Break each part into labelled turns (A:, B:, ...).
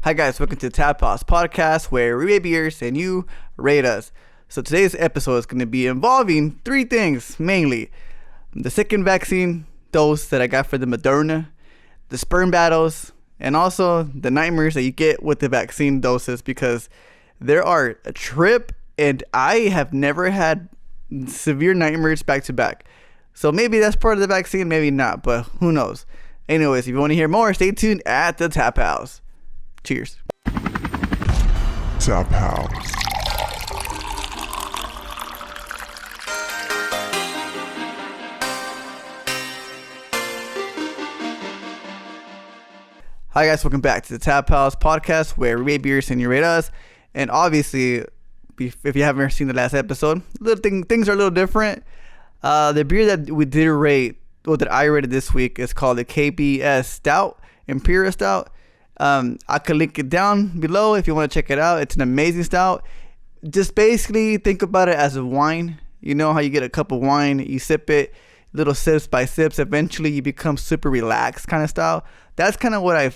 A: Hi guys, welcome to the Tap House podcast where we rate beers and you rate us. So today's episode is going to be involving three things mainly: the second vaccine dose that I got for the Moderna, the sperm battles, and also the nightmares that you get with the vaccine doses, because there are a trip and I have never had severe nightmares back to back. So maybe that's part of the vaccine, maybe not, but who knows. Anyways, if you want to hear more, stay tuned at the Tap House. Cheers.
B: Tap House.
A: Hi guys, welcome back to the Tap House podcast where we rate beers and you rate us. And obviously, if you haven't seen the last episode, things are a little different. The beer that we did rate, or that I rated this week, is called the KBS Stout, Imperial Stout. I could link it down below if you want to check it out. It's an amazing stout. Just basically think about it as a wine. You know how you get a cup of wine, you sip it, little sips by sips, eventually you become super relaxed kind of style. That's kind of what I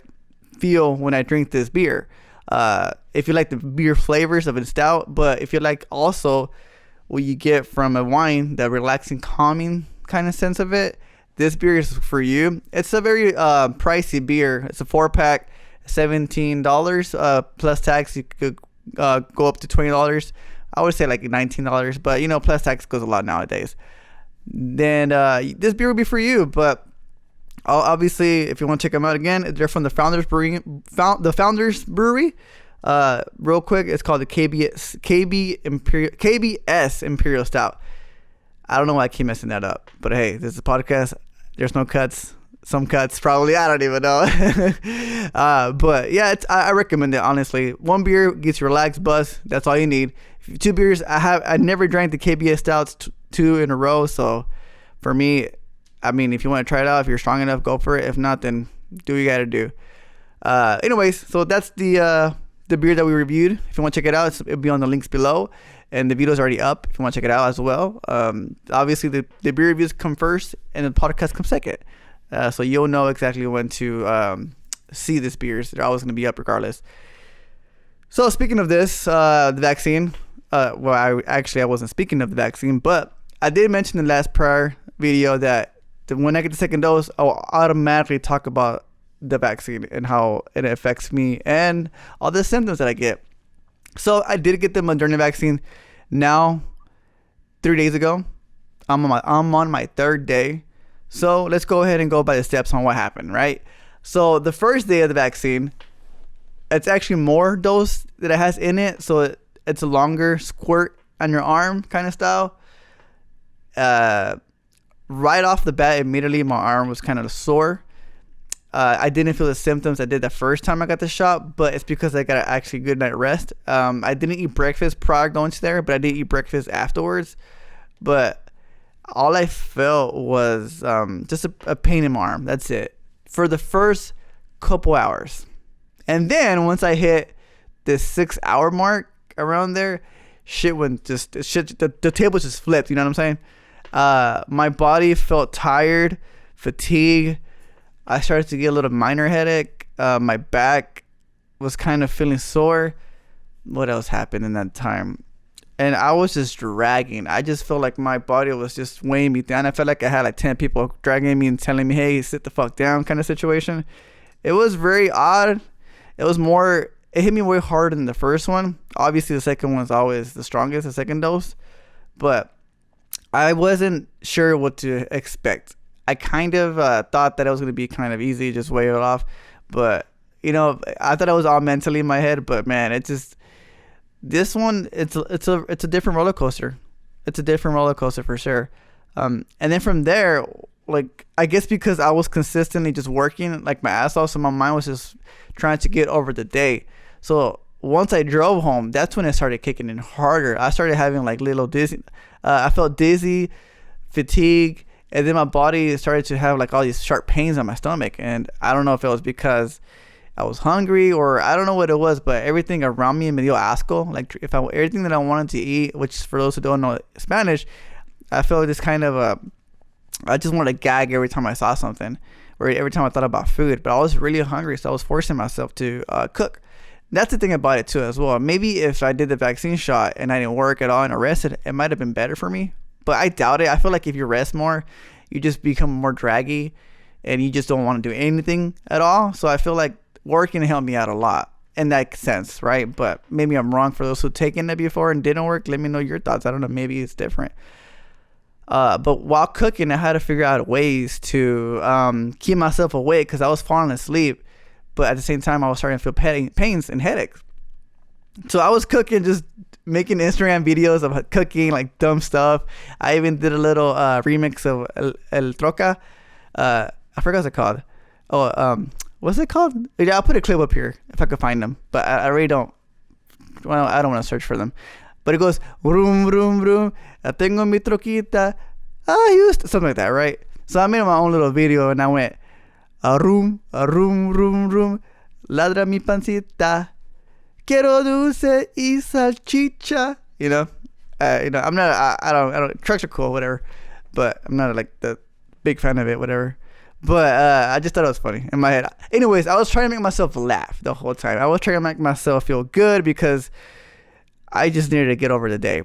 A: feel when I drink this beer. If you like the beer flavors of a stout, but if you like also what you get from a wine, that relaxing, calming kind of sense of it, this beer is for you. It's a very pricey beer. It's a 4-pack, $17 plus tax. You could go up to $20. I would say like $19, but you know, plus tax goes a lot nowadays. Then this beer would be for you. But obviously, if you want to check them out again, they're from the Founders Brewery. Real quick, it's called the KBS Imperial Stout. I don't know why I keep messing that up, but hey, this is a podcast. There's no cuts. Some cuts probably, I don't even know. But yeah, I recommend it, honestly. One beer gets you relaxed, buzz. That's all you need. Two beers. I never drank the KBS Stouts two in a row, so for me, I mean, if you want to try it out, if you're strong enough, go for it. If not, then do what you gotta do. Anyways, so that's the beer that we reviewed. If you want to check it out, it'll be on the links below, and the video's already up if you want to check it out as well. Obviously, the beer reviews come first, and the podcast comes second. So you'll know exactly when to see this beers. They're always going to be up regardless. So speaking of this, the vaccine. I wasn't speaking of the vaccine, but I did mention in the last prior video that when I get the second dose, I'll automatically talk about the vaccine and how it affects me and all the symptoms that I get. So I did get the Moderna vaccine now 3 days ago. I'm on my third day. So let's go ahead and go by the steps on what happened, right? So the first day of the vaccine, it's actually more dose that it has in it. So it's a longer squirt on your arm kind of style. Right off the bat, immediately my arm was kind of sore. I didn't feel the symptoms I did the first time I got the shot, but it's because I got an actually good night rest. I didn't eat breakfast prior going to there, but I did eat breakfast afterwards. But all I felt was just a pain in my arm. That's it. For the first couple hours. And then once I hit the 6-hour mark around there, the table just flipped. You know what I'm saying? My body felt tired, fatigued. I started to get a little minor headache. My back was kind of feeling sore. What else happened in that time? And I was just dragging. I just felt like my body was just weighing me down. I felt like I had like 10 people dragging me and telling me, hey, sit the fuck down kind of situation. It was very odd. It hit me way harder than the first one. Obviously, the second one's always the strongest, the second dose. But I wasn't sure what to expect. I kind of thought that it was going to be kind of easy, just wave it off. But, you know, I thought it was all mentally in my head. But, man, this one, it's a different roller coaster. It's a different roller coaster for sure. And then from there, like, I guess because I was consistently just working like my ass off, so my mind was just trying to get over the day. So once I drove home, that's when it started kicking in harder. I started having like little dizzy. I felt dizzy, fatigue, and then my body started to have like all these sharp pains on my stomach. And I don't know if it was because I was hungry or I don't know what it was, but everything around me me dio asco. Like everything that I wanted to eat, which for those who don't know Spanish, I felt this kind of I just wanted to gag every time I saw something or every time I thought about food. But I was really hungry, so I was forcing myself to cook. That's the thing about it too as well. Maybe if I did the vaccine shot and I didn't work at all and arrested, it might have been better for me. But I doubt it. I feel like if you rest more, you just become more draggy and you just don't want to do anything at all. So I feel like working helped me out a lot in that sense, right? But maybe I'm wrong. For those who taken it before and didn't work, let me know your thoughts. I don't know. Maybe it's different. But while cooking, I had to figure out ways to keep myself awake because I was falling asleep. But at the same time, I was starting to feel pains and headaches. So I was cooking, just making Instagram videos of cooking, like dumb stuff. I even did a little remix of El Troca. I forgot what it's called. What's it called? Yeah, I'll put a clip up here if I could find them. But I really don't. Well, I don't want to search for them. But it goes, vroom, vroom, vroom. Tengo mi troquita. Something like that, right? So I made my own little video and I went, room, room. Ladra mi pancita. Quiero dulce y salchicha. I'm not, I don't, trucks are cool, whatever. But I'm not like the big fan of it, whatever. But I just thought it was funny in my head. Anyways, I was trying to make myself laugh the whole time. I was trying to make myself feel good because I just needed to get over the day.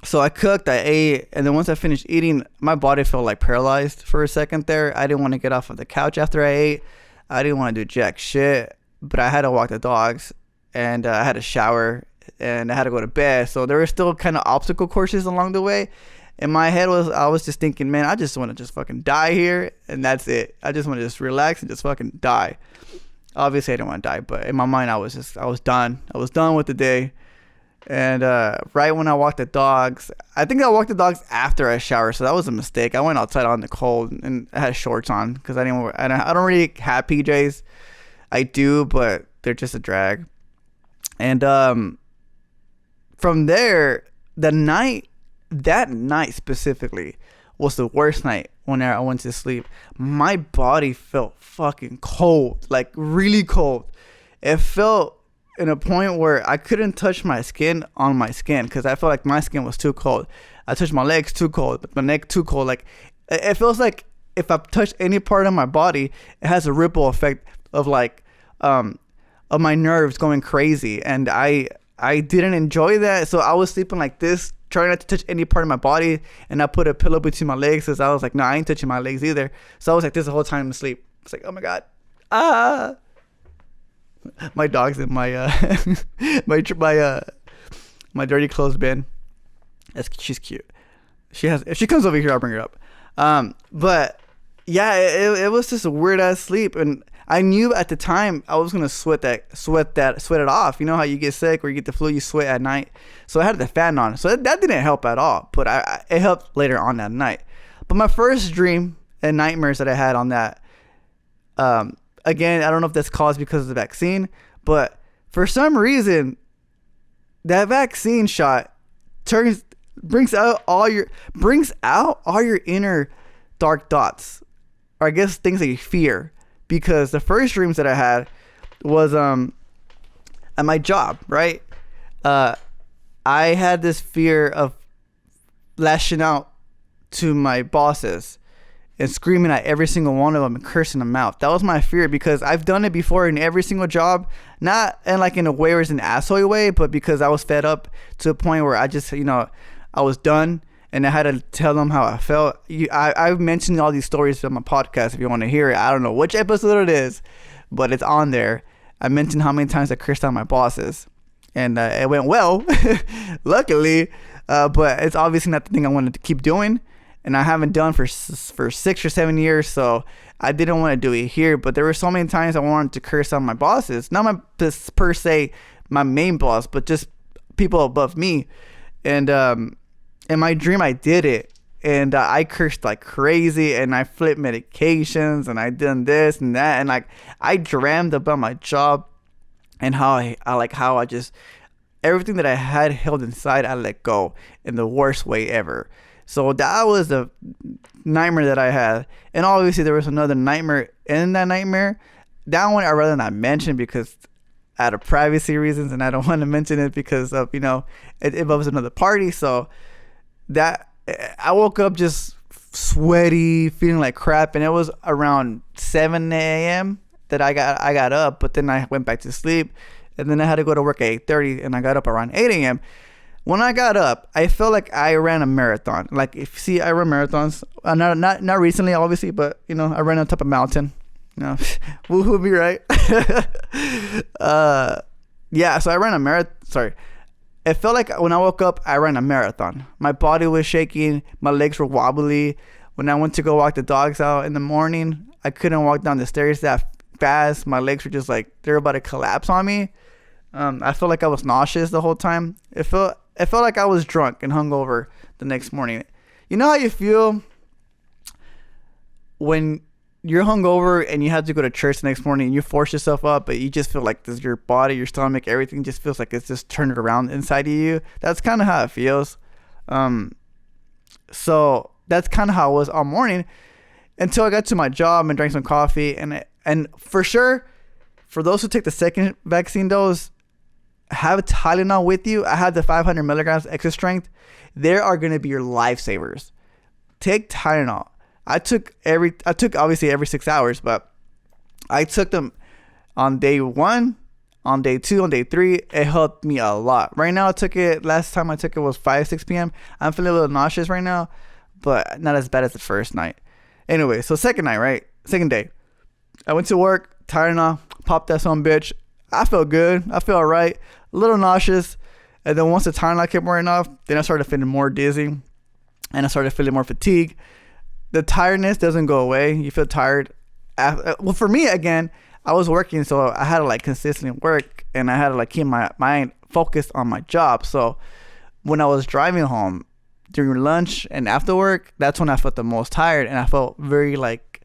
A: So I cooked, I ate, and then once I finished eating, my body felt like paralyzed for a second there. I didn't want to get off of the couch after I ate. I didn't want to do jack shit, but I had to walk the dogs, and I had to shower, and I had to go to bed. So there were still kind of obstacle courses along the way. In my head I was just thinking, man, I just want to just fucking die here, and that's it. I just want to just relax and just fucking die. Obviously, I didn't want to die, but in my mind, I was done. I was done with the day. And right when I walked the dogs, I think I walked the dogs after I showered, so that was a mistake. I went outside on the cold and I had shorts on because I don't really have PJs. I do, but they're just a drag. And from there, that night specifically was the worst night when I went to sleep. My body felt fucking cold, like really cold. It felt in a point where I couldn't touch my skin on my skin because I felt like my skin was too cold. I touched my legs too cold, my neck too cold. Like it feels like if I touch any part of my body, it has a ripple effect of like of my nerves going crazy, and I didn't enjoy that. So I was sleeping like this, trying not to touch any part of my body, and I put a pillow between my legs because I was like, no, I ain't touching my legs either. So I was like this the whole time to sleep. It's like, oh my god, my dog's in my my dirty clothes bin. She's cute. If she comes over here, I'll bring her up. But yeah, it was just a weird ass sleep, and I knew at the time I was gonna sweat it off. You know how you get sick or you get the flu, you sweat at night. So I had the fan on, so that didn't help at all. But it helped later on that night. But my first dream and nightmares that I had on that, again, I don't know if that's caused because of the vaccine, but for some reason, that vaccine shot brings out all your inner dark thoughts, or I guess things that you fear. Because the first dreams that I had was at my job, right? I had this fear of lashing out to my bosses and screaming at every single one of them and cursing them out. That was my fear because I've done it before in every single job. Not in a way where it's an asshole way, but because I was fed up to a point where I just, I was done. And I had to tell them how I felt. I've mentioned all these stories on my podcast if you want to hear it. I don't know which episode it is, but it's on there. I mentioned how many times I cursed out my bosses. And it went well, luckily. But it's obviously not the thing I wanted to keep doing. And I haven't done for 6 or 7 years. So I didn't want to do it here. But there were so many times I wanted to curse out my bosses. Not per se my main boss, but just people above me. And in my dream, I did it, and I cursed like crazy, and I flipped medications, and I done this and that, and like I dreamed about my job, and how I just everything that I had held inside, I let go in the worst way ever. So that was the nightmare that I had, and obviously there was another nightmare in that nightmare. That one I'd rather not mention because out of privacy reasons, and I don't want to mention it because of it involves another party. So that I woke up just sweaty, feeling like crap, and it was around 7 a.m. that I got up, but then I went back to sleep, and then I had to go to work at 8:30, and I got up around 8 a.m. When I got up, I felt like I ran a marathon. Like, if you see, I run marathons. Not recently, obviously, but you know, I ran on top of a mountain. You know, woohoo me, right? Yeah. So I ran a marathon. Sorry. It felt like when I woke up, I ran a marathon. My body was shaking. My legs were wobbly. When I went to go walk the dogs out in the morning, I couldn't walk down the stairs that fast. My legs were just like, they were about to collapse on me. I felt like I was nauseous the whole time. It felt like I was drunk and hungover the next morning. You know how you feel when you're hungover and you have to go to church the next morning and you force yourself up, but you just feel like this, your body, your stomach, everything just feels like it's just turned around inside of you. That's kind of how it feels. So that's kind of how it was all morning until I got to my job and drank some coffee. And for sure, for those who take the second vaccine dose, have Tylenol with you. I had the 500 milligrams extra strength. They are going to be your lifesavers. Take Tylenol. I took obviously every 6 hours, but I took them on day 1, on day 2, on day 3. It helped me a lot. Right now, last time I took it was 5-6 p.m. I'm feeling a little nauseous right now, but not as bad as the first night. Anyway, so second day, I went to work, Tylenol, popped that son bitch. I felt good. I felt all right. A little nauseous. And then once the Tylenol kept wearing off, then I started feeling more dizzy, and I started feeling more fatigue. The tiredness doesn't go away. You feel tired. Well, for me, again, I was working, so I had to like consistently work, and I had to like keep my mind focused on my job. So when I was driving home during lunch and after work, that's when I felt the most tired, and I felt very like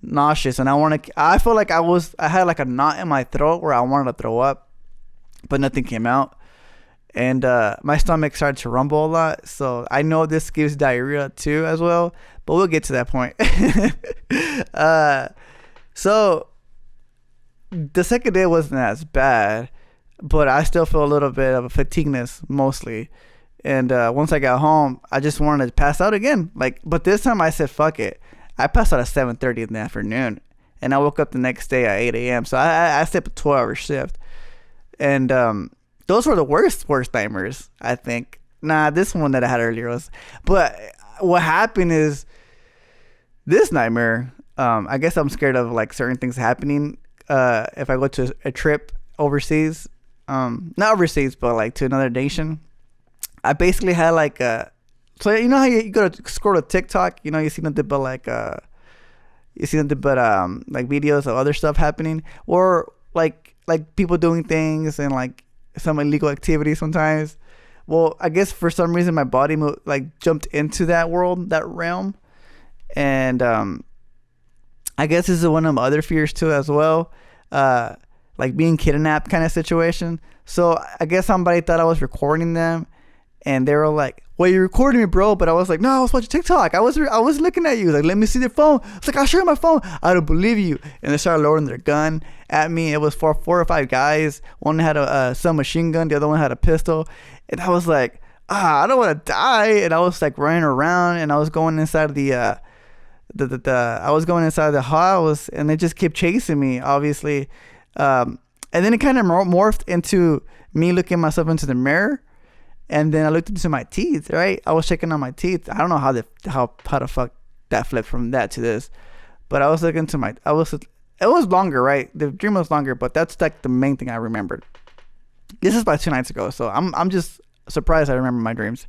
A: nauseous, and I felt like I had like a knot in my throat where I wanted to throw up, but nothing came out. And my stomach started to rumble a lot. So I know this gives diarrhea too as well, but we'll get to that point. So the second day wasn't as bad, but I still feel a little bit of a fatigueness mostly. And once I got home, I just wanted to pass out again. But this time I said, fuck it. I passed out at 7:30 in the afternoon, and I woke up the next day at 8 a.m. So I slept a 12-hour shift. And those were the worst nightmares, I think. Nah, this one that I had earlier was. But what happened is this nightmare, I guess I'm scared of like certain things happening if I go to a trip overseas. Not overseas, but like to another nation. I basically had like so you know how you go to scroll to TikTok, you know, you see nothing but like videos of other stuff happening, or like people doing things and like some illegal activity sometimes. Well, I guess for some reason my body jumped into that world, that realm, and I guess this is one of my other fears too as well, like being kidnapped kind of situation. So I guess somebody thought I was recording them, and they were like, well, you're recording me, bro. But I was like, no, I was watching TikTok. I was looking at you. Like, let me see the phone. It's like, I'll show you my phone. I don't believe you. And they started loading their gun at me. It was four or five guys. One had a submachine gun. The other one had a pistol. And I was like, I don't want to die. And I was like running around, and I was going inside I was going inside the house, and they just kept chasing me, obviously. And then it kind of morphed into me looking myself into the mirror. And then I looked into my teeth, right? I was checking on my teeth. I don't know how the fuck that flipped from that to this. But I was looking to it was longer, right? The dream was longer, but that's like the main thing I remembered. This is about 2 nights ago, so I'm just surprised I remember my dreams.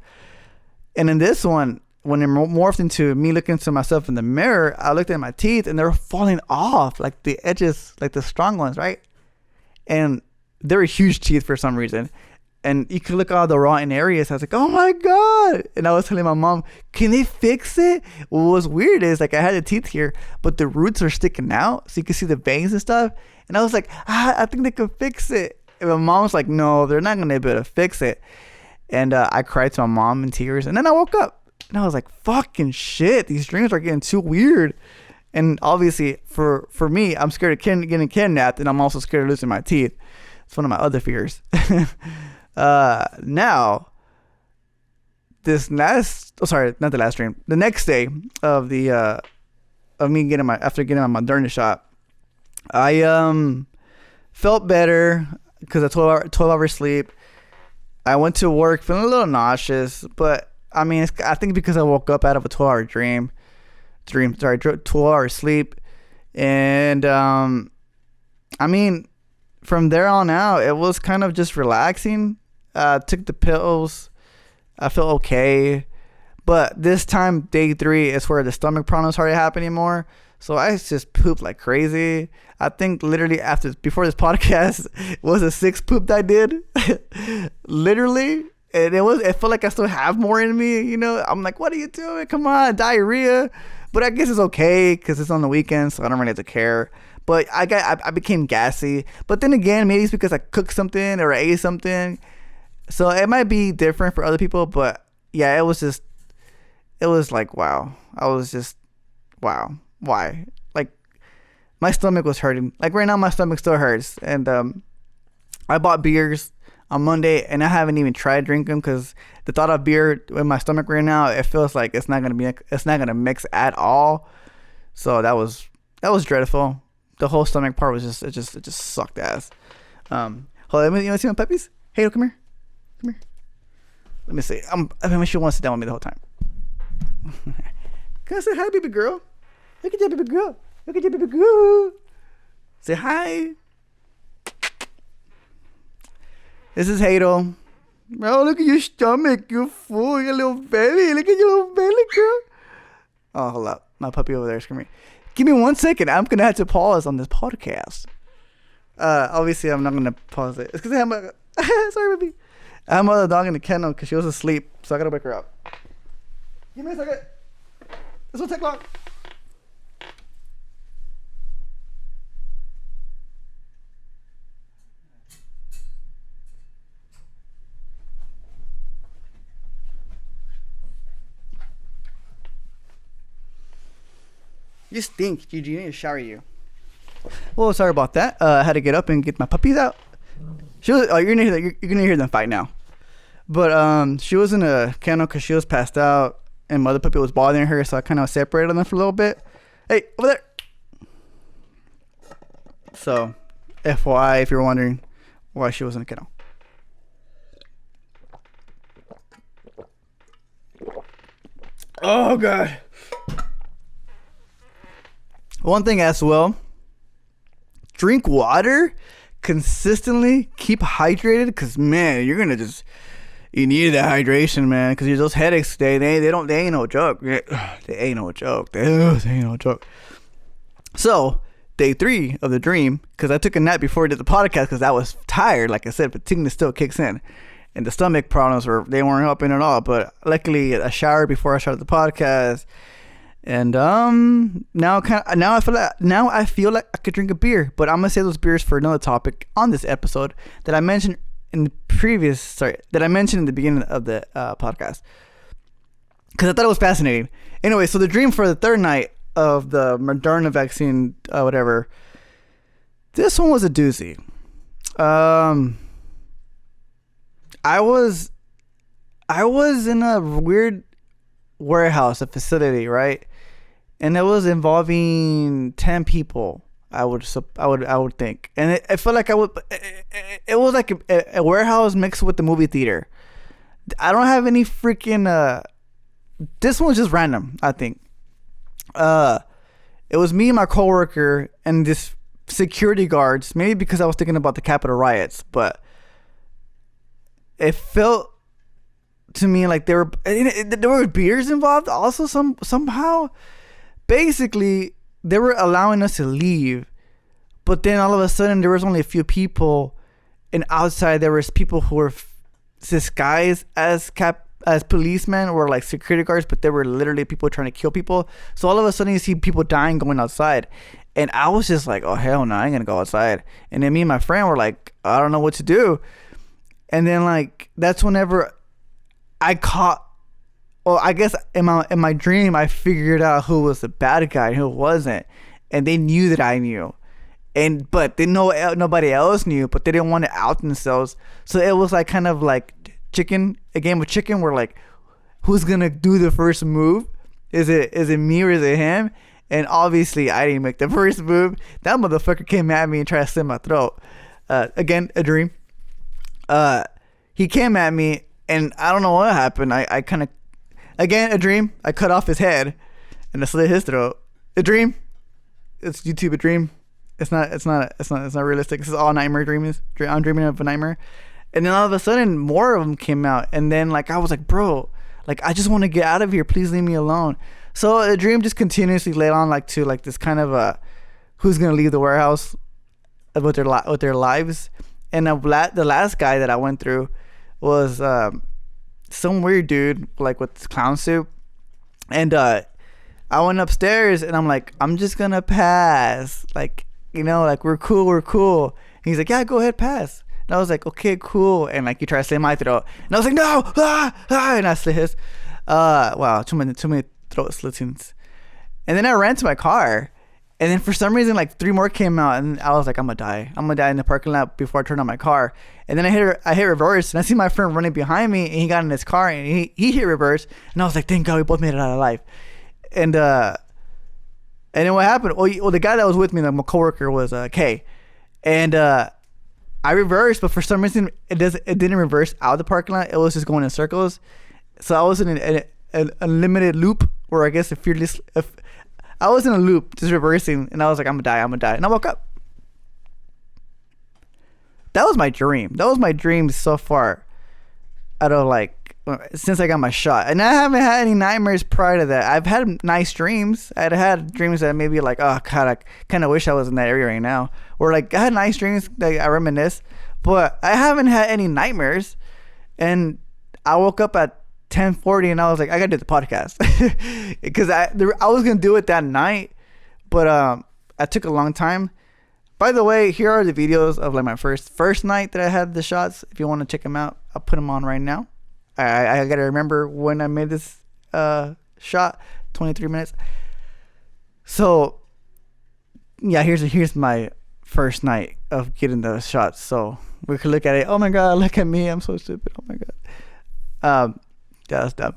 A: And in this one, when it morphed into me looking into myself in the mirror, I looked at my teeth, and they were falling off, like the edges, like the strong ones, right? And they were huge teeth for some reason. And you could look at all the rotten areas. I was like, oh my God. And I was telling my mom, can they fix it? What was weird is like I had the teeth here, but the roots are sticking out, so you can see the veins and stuff. And I was like, I think they could fix it. And my mom was like, no, they're not going to be able to fix it. And I cried to my mom in tears. And then I woke up, and I was like, fucking shit. These dreams are getting too weird. And obviously for me, I'm scared of getting kidnapped, and I'm also scared of losing my teeth. It's one of my other fears. Now, the next day of me after getting my Moderna shot, I felt better. because of 12 hour sleep. I went to work feeling a little nauseous, but I mean, I think because I woke up out of a 12-hour 12-hour sleep. And I mean, from there on out, it was kind of just relaxing. Took the pills. I felt okay. But this time, day 3 is where the stomach problems started happening more. So I just pooped like crazy. I think literally before this podcast was a 6th poop that I did. Literally. And it felt like I still have more in me, you know. I'm like, what are you doing? Come on, diarrhea. But I guess it's okay because it's on the weekend, so I don't really have to care. But I became gassy. But then again, maybe it's because I cooked something or I ate something. So it might be different for other people. But yeah, it was like, wow. I was just, wow. Why? Like, my stomach was hurting. Like right now, my stomach still hurts. And I bought beers on Monday, and I haven't even tried drinking them because the thought of beer in my stomach right now, it feels like it's not gonna mix at all. So that was dreadful. The whole stomach part was just sucked ass. Hold on, you wanna see my puppies? Hey, come here. Let me see. I mean, she wants to sit down with me the whole time. Can I say hi, baby girl? Look at that baby girl. Say hi. This is Hadel. Oh, look at your stomach. You're full. You got a little belly. Look at your little belly, girl. Oh, hold up. My puppy over there is screaming. Give me 1 second. I'm going to have to pause on this podcast. Obviously, I'm not going to pause it. It's because I have my... Sorry, baby. I have my other dog in the kennel because she was asleep. So I got to wake her up. Give me a second. This will take long. You stink, Gigi. You need to shower you. Well, sorry about that. I had to get up and get my puppies out. You're gonna hear them fight now. But she was in a kennel because she was passed out, and my other puppy was bothering her, so I kind of separated them for a little bit. Hey, over there. So, FYI, if you're wondering why she was in a kennel. Oh God. One thing as well, drink water consistently, keep hydrated, because man, you need that hydration, man, because those headaches, they ain't no joke. They ain't no joke. So day 3 of the dream, because I took a nap before I did the podcast because I was tired, like I said, fatigue still kicks in, and the stomach problems weren't helping at all. But luckily I showered before I started the podcast. And now I feel like I could drink a beer, but I'm gonna save those beers for another topic on this episode that I mentioned in the beginning of the podcast, because I thought it was fascinating. Anyway, so the dream for the 3rd night of the Moderna vaccine, whatever. This one was a doozy. I was in a weird warehouse, a facility, right? And it was involving 10 people. I would think, and it felt like it was like a warehouse mixed with the movie theater. I don't have any freaking. This one was just random. I think. It was me and my coworker and this security guards. Maybe because I was thinking about the Capitol riots, but it felt to me like there were beers involved also somehow. Basically, they were allowing us to leave, but then all of a sudden there was only a few people, and outside there was people who were disguised as policemen or like security guards, but they were literally people trying to kill people. So all of a sudden you see people dying going outside, and I was just like, oh hell no, I ain't gonna go outside. And then me and my friend were like, I don't know what to do. And then like that's whenever I caught. Well, I guess in my dream, I figured out who was the bad guy and who wasn't, and they knew that I knew, but they know nobody else knew, but they didn't want to out themselves. So it was like kind of like a game of chicken, where like, who's gonna do the first move? Is it me or is it him? And obviously, I didn't make the first move. That motherfucker came at me and tried to slit my throat. again, a dream. He came at me, and I don't know what happened. I kind of, again, a dream. I cut off his head, and I slit his throat. A dream. It's YouTube. A dream. It's not realistic. This is all nightmare dreams. I'm dreaming of a nightmare. And then all of a sudden, more of them came out. And then, like, I was like, bro, like, I just want to get out of here. Please leave me alone. So the dream just continuously led on, like, to, like, this kind of who's going to leave the warehouse with their lives. And the last guy that I went through was some weird dude, like, with this clown suit. And I went upstairs, and I'm like, I'm just going to pass. Like, you know, like, we're cool. And he's like, yeah, go ahead, pass. And I was like, okay, cool. And like, he tried to slit my throat. And I was like, no, and I slit his. Wow, too many throat slittings. And then I ran to my car. And then for some reason, like 3 more came out. And I was like, I'm gonna die in the parking lot before I turn on my car. And then I hit reverse. And I see my friend running behind me. And he got in his car. And he hit reverse. And I was like, thank God we both made it out alive. And then what happened? Well, the guy that was with me, my coworker, was Kay. And I reversed, but for some reason it didn't reverse out of the parking lot. It was just going in circles. So I was in an unlimited loop, or I guess I was in a loop just reversing, and I was like, I'm gonna die, and I woke up. That was my dream so far, out of like, since I got my shot. And I haven't had any nightmares prior to that. I've had nice dreams. I'd had dreams that maybe like, oh God, I kind of wish I was in that area right now. Or like, I had nice dreams that I reminisce, but I haven't had any nightmares. And I woke up at 10:40 and I was like, I gotta do the podcast. Because I was gonna do it that night, but I took a long time. By the way, here are the videos of like my first night that I had the shots. If you want to check them out, I'll put them on right now. I gotta remember when I made this shot. 23 minutes. So yeah, here's my first night of getting the shots. So we could look at it. Oh my God, look at me, I'm so stupid. Oh my God. Yeah, that's dumb.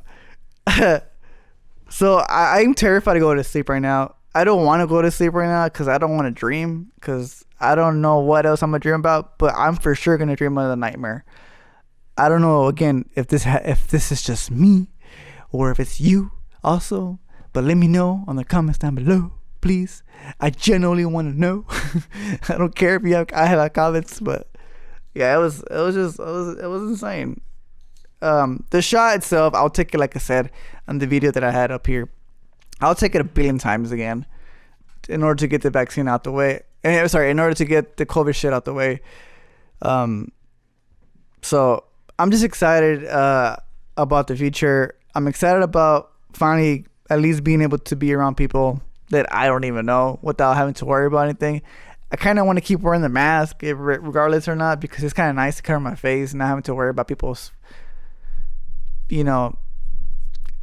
A: So I'm terrified to go to sleep right now. I don't want to go to sleep right now because I don't want to dream, because I don't know what else I'm gonna dream about, but I'm for sure gonna dream of the nightmare. I don't know, again, if this is just me or if it's you also, but let me know on the comments down below, please. I genuinely want to know. I don't care if I have comments, but yeah, it was insane. The shot itself, I'll take it, like I said on the video that I had up here, I'll take it 1 billion times again in order to get the vaccine out the way. In order to get the COVID shit out the way. So I'm just excited about the future. I'm excited about finally at least being able to be around people that I don't even know without having to worry about anything. I kind of want to keep wearing the mask regardless or not, because it's kind of nice to cover my face and not having to worry about people's,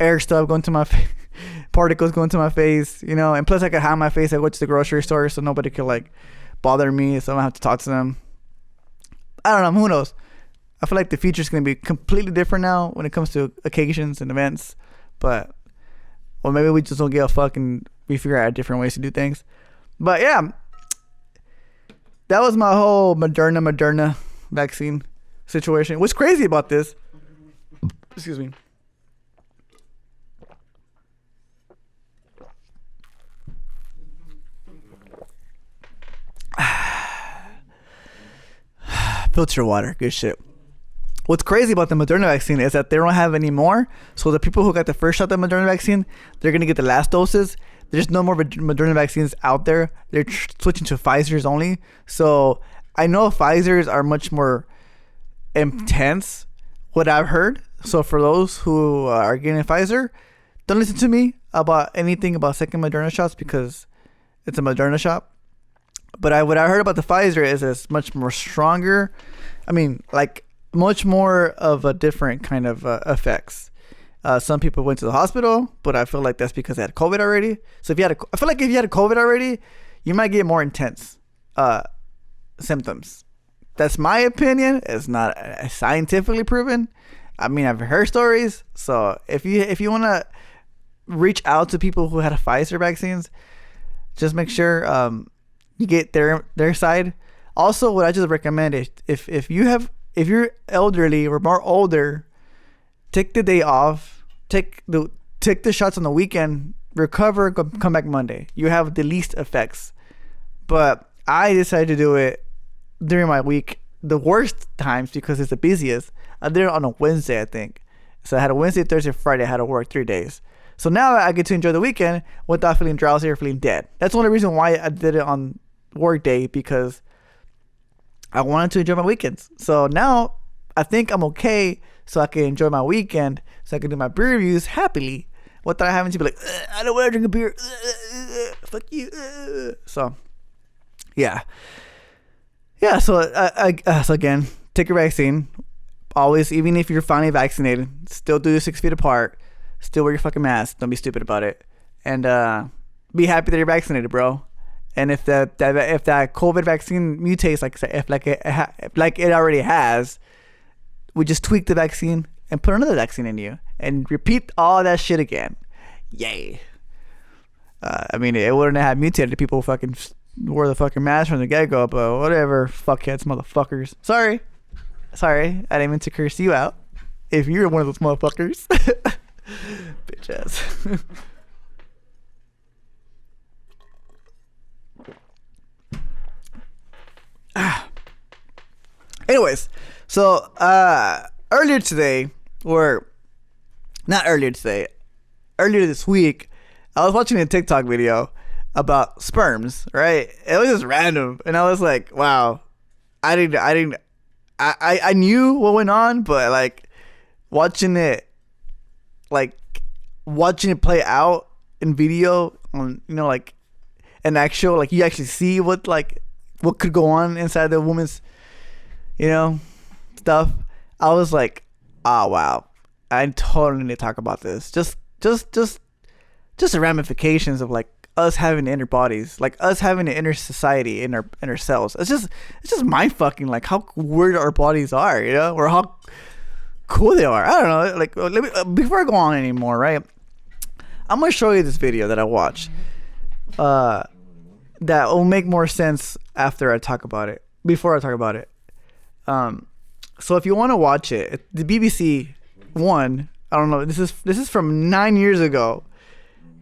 A: air stuff going to my face, particles going to my face, and plus I could hide my face. I go to the grocery store so nobody could like bother me, so I don't have to talk to them. I don't know, who knows? I feel like the future is going to be completely different now when it comes to occasions and events, but maybe we just don't give a fuck and we figure out different ways to do things. But yeah, that was my whole Moderna vaccine situation. What's crazy about this, excuse me, filter water, good shit. What's crazy about the Moderna vaccine is that they don't have any more. So the people who got the first shot of the Moderna vaccine, they're going to get the last doses. There's no more Moderna vaccines out there. They're switching to Pfizer's only. So I know Pfizer's are much more intense, what I've heard. So for those who are getting Pfizer, don't listen to me about anything about second Moderna shots, because it's a Moderna shot. But what I heard about the Pfizer is it's much more stronger. I mean, like, much more of a different kind of effects. Some people went to the hospital, but I feel like that's because they had COVID already. So I feel like if you had COVID already, you might get more intense symptoms. That's my opinion. It's not scientifically proven. I mean, I've heard stories. So if you want to reach out to people who had Pfizer vaccines, just make sure you get their side. Also, what I just recommend is if you're elderly or more older, take the day off. Take the shots on the weekend. Recover. Come back Monday. You have the least effects. But I decided to do it during my week, the worst times because it's the busiest. I did it on a Wednesday, I think. So I had a Wednesday, Thursday, Friday. I had to work 3 days. So now I get to enjoy the weekend without feeling drowsy or feeling dead. That's the only reason why I did it on work day, because I wanted to enjoy my weekends. So now I think I'm okay, so I can enjoy my weekend, so I can do my beer reviews happily without having to be like, I don't want to drink a beer. Fuck you. So, yeah. Yeah, so so again, take your vaccine. Always, even if you're finally vaccinated, still do 6 feet apart. Still wear your fucking mask. Don't be stupid about it. And be happy that you're vaccinated, bro. And if that COVID vaccine mutates, like it already has, we just tweak the vaccine and put another vaccine in you and repeat all that shit again. Yay. I mean, it wouldn't have mutated if people fucking wore the fucking mask from the get-go, but whatever. Fuckheads, motherfuckers. Sorry. I didn't mean to curse you out. If you're one of those motherfuckers. Bitch ass. Anyways, so earlier this week, I was watching a TikTok video about sperms, right? It was just random, and I was like, wow, I knew what went on, but like watching it play out in video on, like an actual, like you actually see what could go on inside the woman's, stuff. I was like, oh wow, I totally need to talk about this. Just the ramifications of like us having inner bodies, like us having an inner society in our cells. It's just mind fucking, like how weird our bodies are, or how cool they are. I don't know. Like, before I go on anymore, right? I'm gonna show you this video that I watched. That will make more sense after I talk about it. Before I talk about it. So if you want to watch it, the BBC one. I don't know. This is from 9 years ago.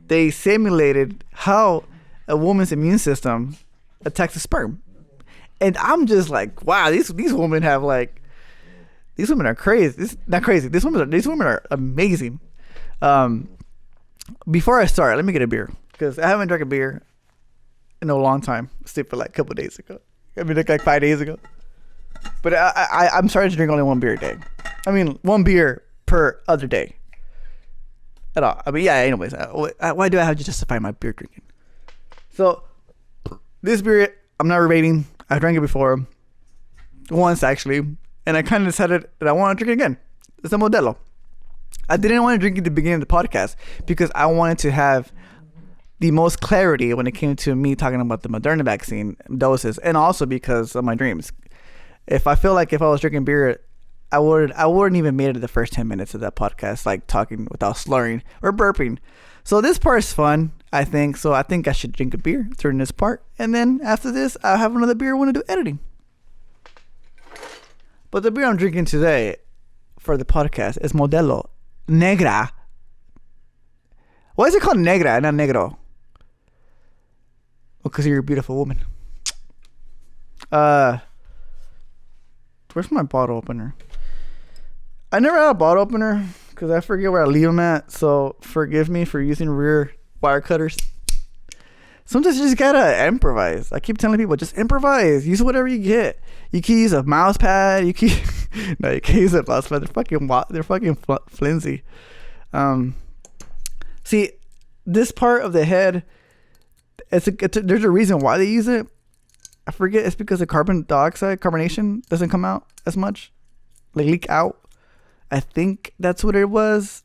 A: They simulated how a woman's immune system attacks a sperm, and I'm just like, wow, these women have like. These women are crazy. Not crazy. These women are amazing. Before I start, let me get a beer, because I haven't drank a beer in a long time. Except for like a couple of days ago. I mean, like 5 days ago. But I'm starting to drink only one beer a day. I mean, one beer per other day. At all. I mean, yeah. Anyways, why do I have to justify my beer drinking? So this beer, I'm not rating. I drank it before, once actually. And I kind of decided that I want to drink it again. It's a Modelo. I didn't want to drink it at the beginning of the podcast because I wanted to have the most clarity when it came to me talking about the Moderna vaccine doses, and also because of my dreams. If I feel like if I was drinking beer, I wouldn't even made it the first 10 minutes of that podcast, like talking without slurring or burping. So this part is fun, I think. So I think I should drink a beer during this part, and then after this, I'll have another beer when I do editing. But the beer I'm drinking today for the podcast is Modelo Negra. Why is it called Negra and not Negro? Well, because you're a beautiful woman. Where's my bottle opener? I never had a bottle opener because I forget where I leave them at. So forgive me for using rear wire cutters. Sometimes you just gotta improvise. I keep telling people, just improvise. Use whatever you get. You can use a mouse pad. You can't use a mouse pad. They're fucking flimsy. See, this part of the head, there's a reason why they use it. I forget. It's because the carbon dioxide carbonation doesn't come out as much, like leak out. I think that's what it was.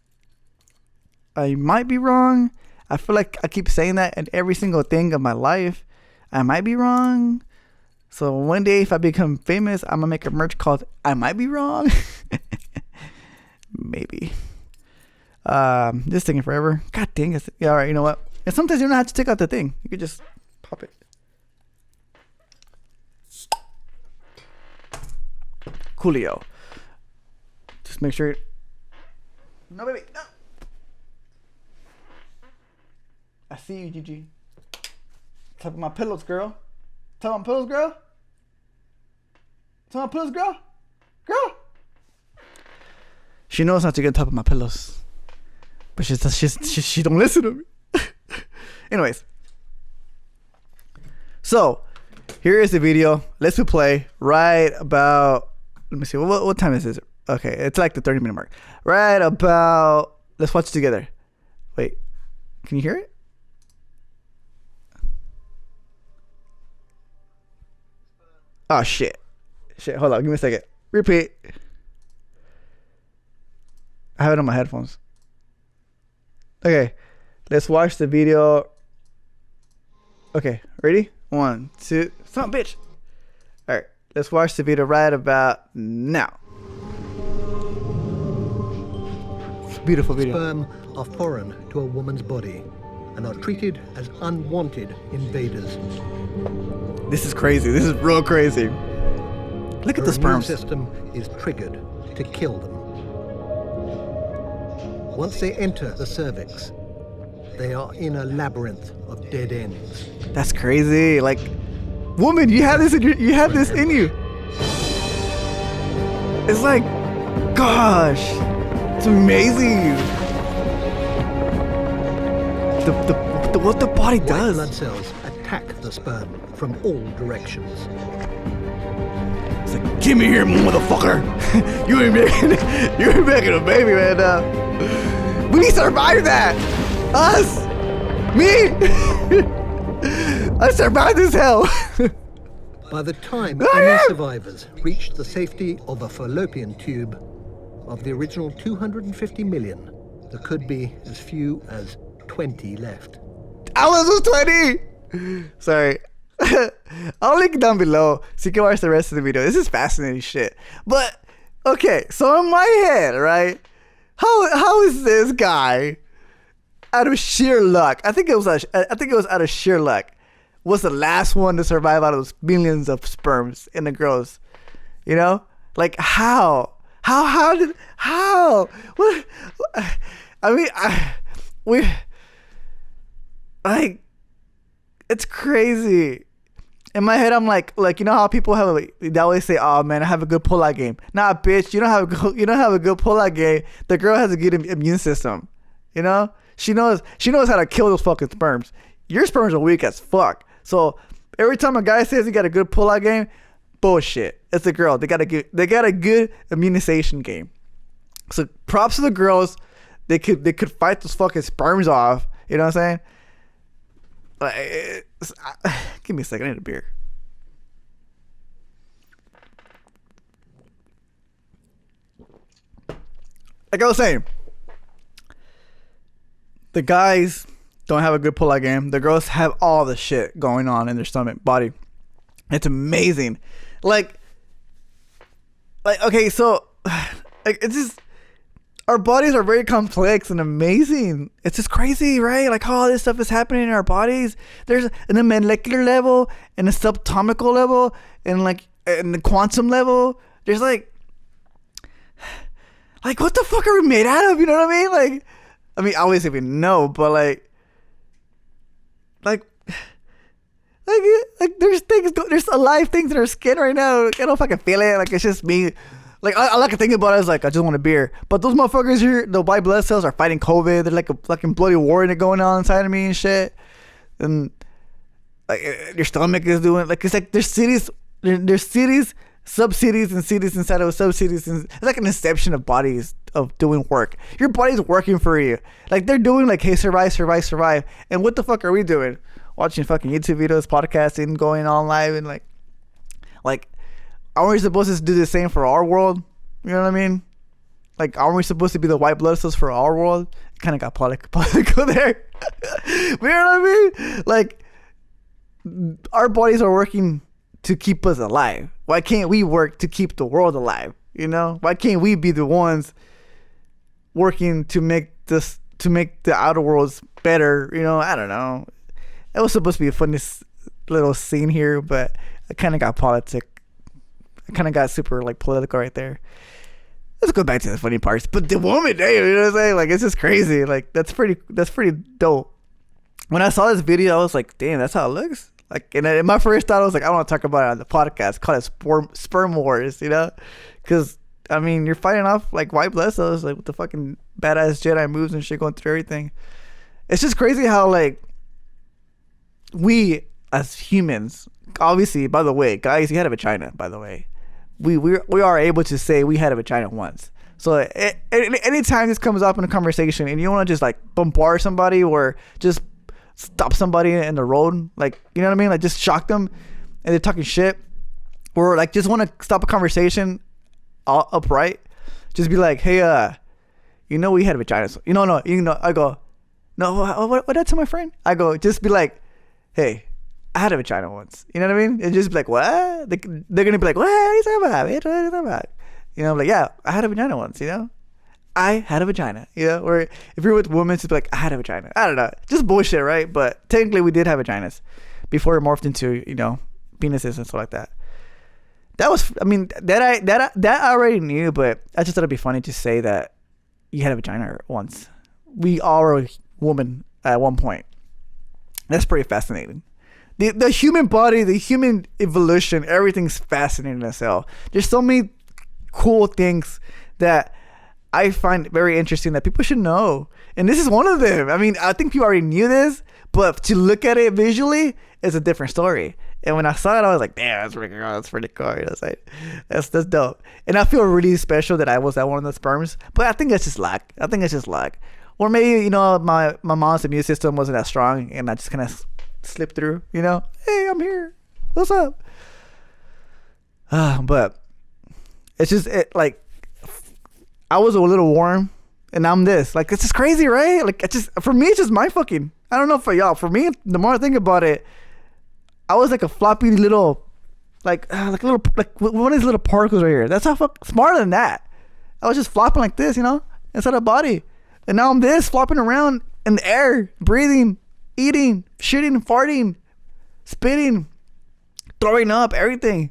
A: I might be wrong. I feel like I keep saying that in every single thing of my life. I might be wrong. So one day if I become famous, I'm going to make a merch called I Might Be Wrong. Maybe. This taking forever. God dang it. Yeah, all right, you know what? And sometimes you don't have to take out the thing. You could just pop it. Coolio. Just make sure. No, baby, no. I see you, Gigi. Top of my pillows, girl. Top of my pillows, girl. Top of my pillows, girl. Girl. She knows not to get on top of my pillows, but she don't listen to me. Anyways, so here is the video. Let's play right about. Let me see. What time is this? Okay, it's like the 30-minute mark. Right about. Let's watch it together. Wait, can you hear it? Oh shit! Hold on. Give me a second. Repeat. I have it on my headphones. Okay, let's watch the video. Okay, ready? 1, 2. Son, bitch. All right, let's watch the video right about now. It's a beautiful video.
B: Sperm are foreign to a woman's body and are treated as unwanted invaders.
A: This is crazy. This is real crazy. Look at the sperm
B: system is triggered to kill them. Once they enter the cervix, they are in a labyrinth of dead ends.
A: That's crazy. Like, woman, you have this in you. It's like, gosh, it's amazing. What the body does.
B: White blood cells attack the sperm from all directions.
A: It's like, give me here, motherfucker. you ain't making a baby, man. We need to survive that. Us. Me. I survived this hell.
B: By the time any survivors reached the safety of a fallopian tube, of the original 250 million, there could be as few as 20 left.
A: I was 20. Sorry. I'll link down below so you can watch the rest of the video. This is fascinating shit. But okay, so in my head, right? How is this guy, out of sheer luck? I think it was out of sheer luck, was the last one to survive out of those millions of sperms in the girls. You know, like how? What? I mean, like, it's crazy. In my head, I'm like, you know how people have, they always say, "Oh man, I have a good pull-out game." Nah, bitch, you don't have a good pull-out game. The girl has a good immune system. You know, she knows how to kill those fucking sperms. Your sperms are weak as fuck. So every time a guy says he got a good pull-out game, bullshit. It's a girl. They got a good immunization game. So props to the girls. They could fight those fucking sperms off. You know what I'm saying? Give me a second. I need a beer. Like I was saying, the guys don't have a good pull-out game. The girls have all the shit going on in their stomach, body. It's amazing. Like okay, so like it's just, our bodies are very complex and amazing. It's just crazy, right? Like how all this stuff is happening in our bodies. There's in the molecular level, in the subatomical level, and like in the quantum level. There's like what the fuck are we made out of? You know what I mean? Like, obviously we know, but like there's alive things in our skin right now. I don't know if I can feel it. Like it's just me. Like all I can think about is like I just want a beer. But those motherfuckers here, the white blood cells are fighting COVID. They're like a fucking bloody war going on inside of me and shit. And like your stomach is doing like it's like there's cities, sub-cities and cities inside of sub-cities. It's like an inception of bodies of doing work. Your body's working for you. Like they're doing like, hey, survive. And what the fuck are we doing? Watching fucking YouTube videos, podcasting, going on live, and like aren't we supposed to do the same for our world? You know what I mean? Like, aren't we supposed to be the white blood cells for our world? Kind of got political there. You know what I mean? Like, our bodies are working to keep us alive. Why can't we work to keep the world alive? You know? Why can't we be the ones working to make the outer worlds better? You know? I don't know. It was supposed to be a funny little scene here, but I kind of got I kind of got super like political right there. Let's go back to the funny parts. But the woman, damn, you know what I'm saying? Like, it's just crazy. Like, that's pretty dope. When I saw this video, I was like, damn, that's how it looks. Like, and in my first thought, I was like, I want to talk about it on the podcast. Call it Sperm Wars, you know? Because, I mean, you're fighting off, like, white blood cells, like, with the fucking badass Jedi moves and shit going through everything. It's just crazy how, like, we, as humans, obviously, by the way, guys, you had a vagina, by the way. We are able to say we had a vagina once. So anytime this comes up in a conversation and you want to just like bombard somebody or just stop somebody in the road, like, you know what I mean? Like, just shock them and they're talking shit, or like just want to stop a conversation upright, just be like, hey, you know, we had a vagina. So, I go, no, what did I tell my friend? I go, just be like, hey, I had a vagina once. You know what I mean? And just be like, what? They're going to be like, what are you talking about? What are you talking about? You know, I'm like, yeah, I had a vagina once, you know? I had a vagina, you know? Or if you're with women, just be like, I had a vagina. I don't know. Just bullshit, right? But technically we did have vaginas before it morphed into, you know, penises and stuff like that. That was, I mean, that I already knew, but I just thought it'd be funny to say that you had a vagina once. We all were a woman at one point. That's pretty fascinating. The human body, the human evolution, everything's fascinating as hell. There's so many cool things that I find very interesting that people should know. And this is one of them. I mean, I think people already knew this, but to look at it visually is a different story. And when I saw it, I was like, damn, that's pretty cool. That's pretty cool. You know, it's like, that's dope. And I feel really special that I was at one of the sperms. But I think that's just luck. Or maybe, you know, my mom's immune system wasn't that strong and I just kind of slip through, you know, hey, I'm here, what's up? But it's just like I was a little warm and I'm this, like, it's just crazy, right? Like, it's just, for me, it's just my fucking, I don't know for y'all, for me, the more I think about it, I was like a floppy little, like one of these little particles right here. That's how smarter than that. I was just flopping like this, you know, inside a body, and now I'm this flopping around in the air, breathing, eating, shitting, farting, spitting, throwing up, everything,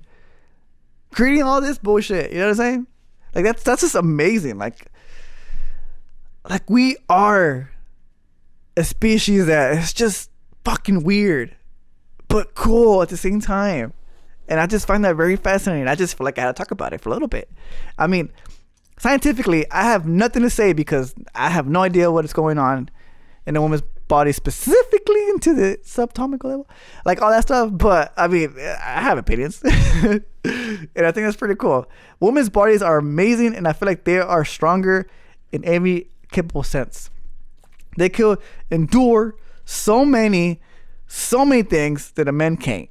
A: creating all this bullshit. You know what I'm saying? Like, that's just amazing. Like we are a species that is just fucking weird, but cool at the same time. And I just find that very fascinating. I just feel like I had to talk about it for a little bit. I mean, scientifically, I have nothing to say because I have no idea what is going on in a woman's body, specifically into the subatomic level, like all that stuff. But I mean, I have opinions and I think that's pretty cool. Women's bodies are amazing, and I feel like they are stronger in every capable sense. They can endure so many things that a man can't.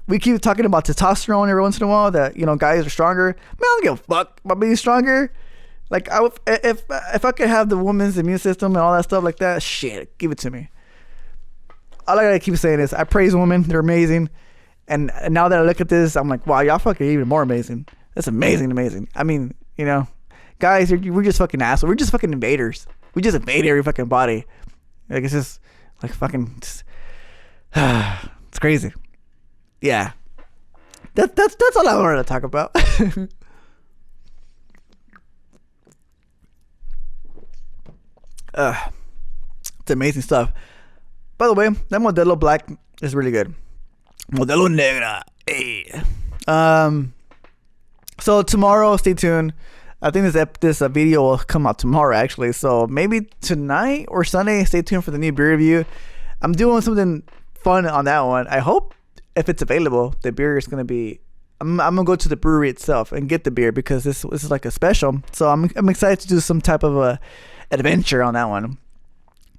A: We keep talking about testosterone every once in a while, that, you know, guys are stronger. Man, I don't give a fuck about being stronger. Like, if I could have the woman's immune system and all that stuff like that, shit, give it to me. All I gotta keep saying is, I praise women. They're amazing. And now that I look at this, I'm like, wow, y'all fucking even more amazing. That's amazing. I mean, you know, guys, we're just fucking assholes. We're just fucking invaders. We just invade every fucking body. Like, it's just, like, fucking, just, it's crazy. Yeah. That's all I wanted to talk about. It's amazing stuff. By the way, that Modelo Black is really good. Modelo Negra. Hey. So tomorrow, stay tuned. I think this video will come out tomorrow, actually. So maybe tonight or Sunday, stay tuned for the new beer review. I'm doing something fun on that one. I hope, if it's available, the beer is gonna be. I'm gonna go to the brewery itself and get the beer, because this is like a special. So I'm excited to do some type of a adventure on that one,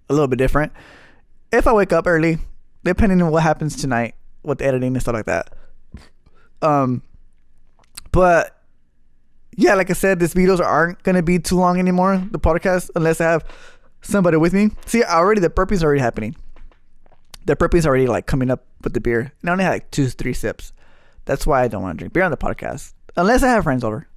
A: a little bit different. If I wake up early, depending on what happens tonight with the editing and stuff like that. But yeah, like I said, these videos aren't gonna be too long anymore, the podcast, unless I have somebody with me. See, the burpee's already happening. The burpee's already like coming up with the beer, and I only had like 2-3 sips. That's why I don't want to drink beer on the podcast, unless I have friends over.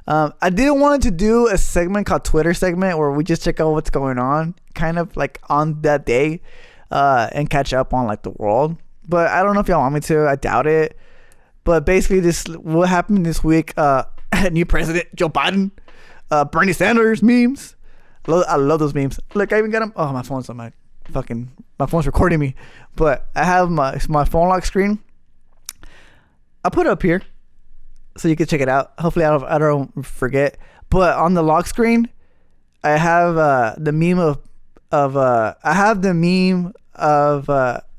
A: I did want to do a segment called Twitter segment, where we just check out what's going on, kind of like on that day, and catch up on like the world. But I don't know if y'all want me to. I doubt it. But basically, this what happened this week. New president Joe Biden, Bernie Sanders memes. I love those memes. Look, I even got them. Oh, my phone's on my phone's recording me. But I have my phone lock screen. I'll put it up here so you can check it out. Hopefully, I don't forget. But on the lock screen, I have the meme of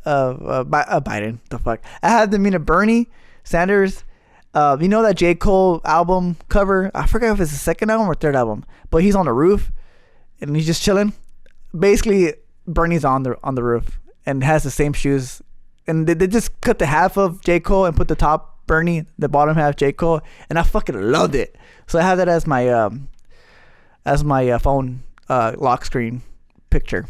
A: Biden. The fuck. I have the meme of Bernie Sanders. You know that J. Cole album cover? I forget if it's the second album or third album, but he's on the roof and he's just chilling. Basically, Bernie's on the roof and has the same shoes. And they just cut the half of J. Cole and put the top Bernie, the bottom half J. Cole, and I fucking loved it. So I have that as my phone lock screen picture.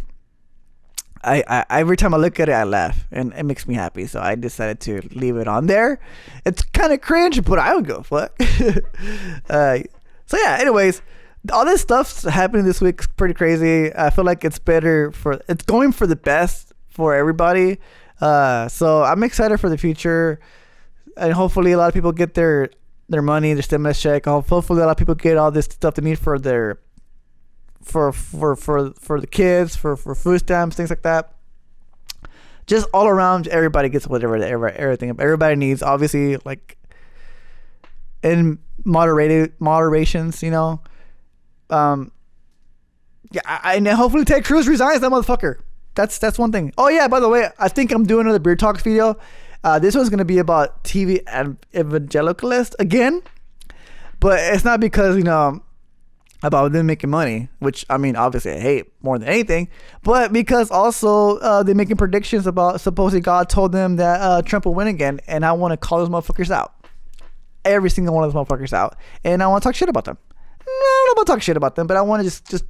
A: I every time I look at it, I laugh, and it makes me happy. So I decided to leave it on there. It's kind of cringe, but I don't go fuck. So yeah. Anyways, all this stuff's happening this week. It's pretty crazy. I feel like it's going for the best for everybody. So I'm excited for the future, and hopefully a lot of people get their money, their stimulus check. Hopefully a lot of people get all this stuff they need for their for the kids, for food stamps, things like that. Just all around, everybody gets whatever everything everybody needs. Obviously, like in moderations, you know. And hopefully Ted Cruz resigns, that motherfucker. That's one thing. Oh yeah, by the way, I think I'm doing another Beer Talks video. This one's gonna be about TV evangelicalist again, but it's not because about them making money, which I mean obviously I hate more than anything, but because also they're making predictions about supposedly God told them that Trump will win again, and I want to call those motherfuckers out, every single one of those motherfuckers out, and I want to talk shit about them. I don't know about talk shit about them, but I want to just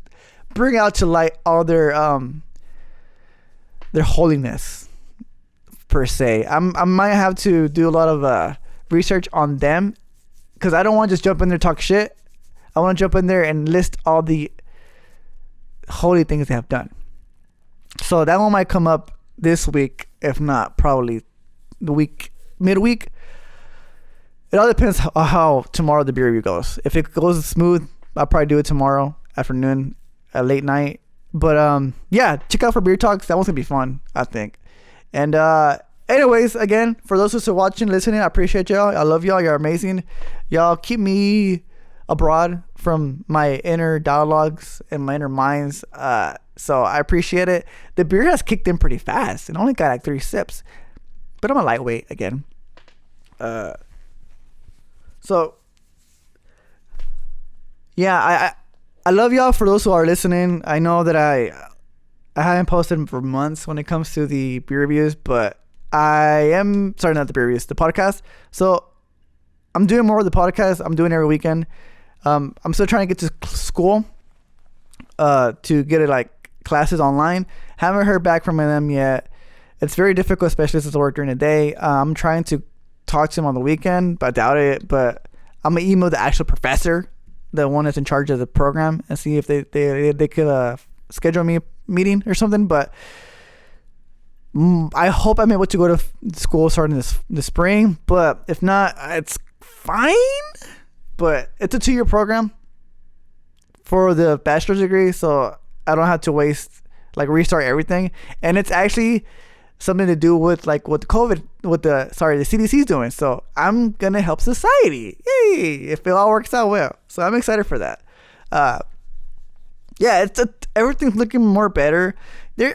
A: bring out to light all their holiness per se. I might have to do a lot of research on them, because I don't want to just jump in there and talk shit. I want to jump in there and list all the holy things they have done. So that one might come up this week, if not probably the midweek. It all depends how tomorrow the beer review goes. If it goes smooth, I'll probably do it tomorrow afternoon at late night. But yeah, check out for Beer Talks. That one's gonna be fun, I think. And anyways, again, for those who are watching, listening, I appreciate y'all. I love y'all. You're amazing. Y'all keep me abroad from my inner dialogues and my inner minds. So I appreciate it. The beer has kicked in pretty fast. It only got like 3 sips, but I'm a lightweight again. So yeah, I love y'all. For those who are listening, I know that I haven't posted for months when it comes to the beer reviews, but I am starting out the beer reviews, the podcast. So I'm doing more of the podcast. I'm doing it every weekend. I'm still trying to get to school to get it like classes online. Haven't heard back from them yet. It's very difficult, especially since I work during the day. I'm trying to talk to them on the weekend, but I doubt it. But I'm gonna email the actual professor, the one that's in charge of the program, and see if they could schedule me a meeting or something. But I hope I'm able to go to school starting this spring. But if not, it's fine. But it's a 2-year program for the bachelor's degree, so I don't have to restart everything. And it's actually something to do with like what the CDC's doing. So I'm gonna help society. Yay! If it all works out well. So I'm excited for that. Yeah, everything's looking more better.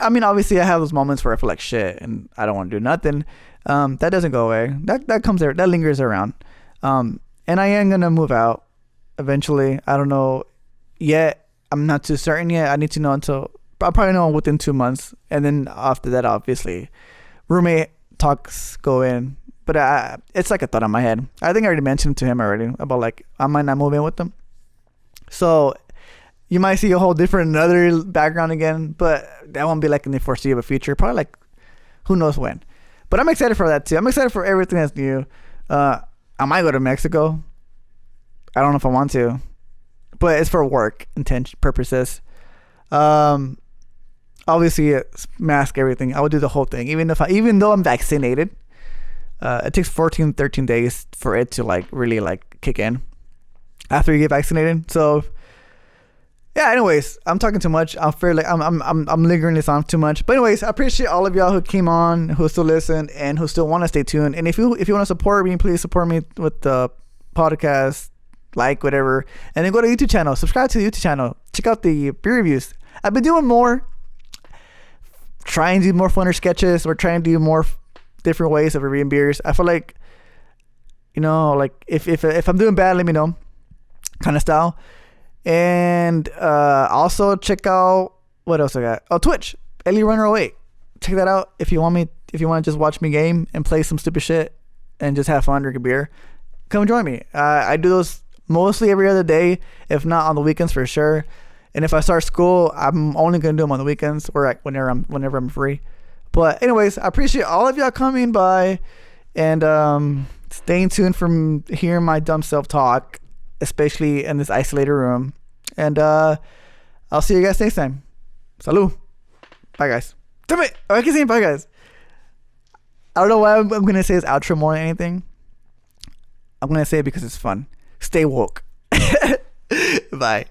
A: I mean, obviously I have those moments where I feel like shit and I don't want to do nothing. That doesn't go away. That comes there. That lingers around. And I am gonna move out eventually. I don't know yet. I'm not too certain yet. I need to know I'll probably know within 2 months. And then after that, obviously, roommate talks go in. But it's like a thought in my head. I think I already mentioned to him already about like I might not move in with them. So you might see a whole different another background again. But that won't be like in the foreseeable future. Probably like who knows when. But I'm excited for that too. I'm excited for everything that's new. I might go to Mexico. I don't know if I want to, but it's for work intention purposes. Obviously mask everything. I would do the whole thing, even though I'm vaccinated. It takes 14, 13 days for it to like really like kick in after you get vaccinated. So yeah, anyways, I'm talking too much. I'm lingering this on too much. But anyways, I appreciate all of y'all who came on, who still listen, and who still want to stay tuned. And if you want to support me, please support me with the podcast, like whatever, and then go to the YouTube channel, subscribe to the YouTube channel, check out the beer reviews. I've been doing more, trying to do more funner sketches. We're trying to do more different ways of reviewing beers. I feel like, like if I'm doing bad, let me know, kind of style. And also check out what else I got. Oh, Twitch, Ellie Runner 08. Check that out if you want to just watch me game and play some stupid shit and just have fun, drink a beer. Come join me. I do those mostly every other day, if not on the weekends for sure. And if I start school, I'm only gonna do them on the weekends or like whenever I'm free. But anyways, I appreciate all of y'all coming by and staying tuned from hearing my dumb self talk, especially in this isolated room. And I'll see you guys next time. Salud. Bye, guys. Damn it. I can say bye, guys. I don't know why I'm going to say this outro more than anything. I'm going to say it because it's fun. Stay woke. Bye.